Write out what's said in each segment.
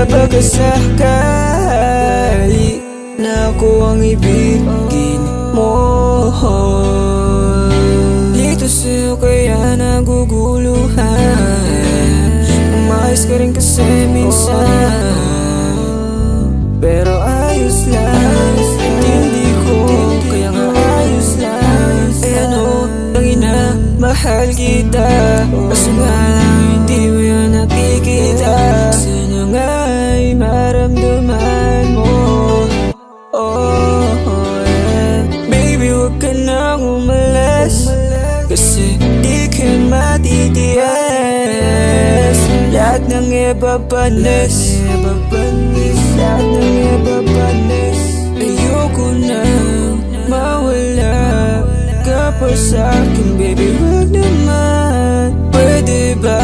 baka sakali na ako ang ibigin mo. Dito sa'yo kaya naguguluhan. Umayos ka rin kasi minsan, pero ayos lang. Hindi ko kaya nga ayos lang. Eh ano, tangina, mahal kita, kaso nga lang hindi mo yun nakikita. Sana nga'y maramdaman mo. Yeah. Baby, huwag ka nang umalas, kasi di ka matitiis. Lahat ng ibabanas, lahat ng ibabanas. Ayoko na mawala ka pa sa'kin, baby, wag naman. Pwede ba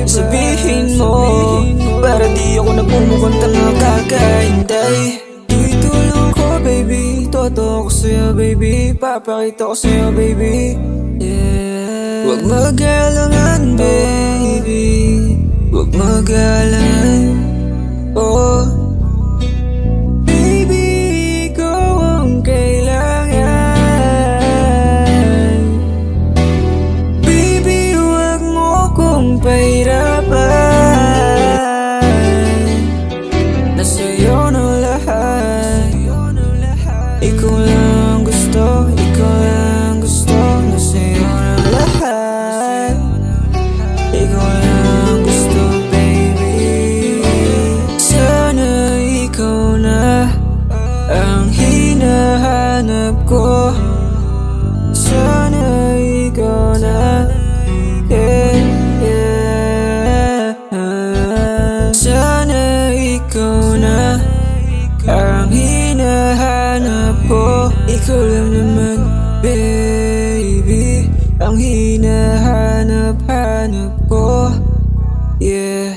sabihin mo, para di ako nagmumukhang tanga kakahintay. Dito lang ako, baby, totoo ko sa'yo, baby, papakita ko sa'yo, baby. Yeah. Huwag mag-alangan, baby, huwag mag-alangan. Oh, baby, ikaw ang kailangan. Baby, huwag mo kong pahirapan. Nasa'yo na lahat, ikaw lang gusto, ikaw lang gusto. Nasa'yo na lahat, ikaw lang gusto, baby. Sana ikaw na ang hinahanap ko. Sana ikaw na, yeah, yeah. Sana ikaw na ang hinahanap ko. Ikaw lang naman, baby, ang hinahanap-hanap ko. Yeah.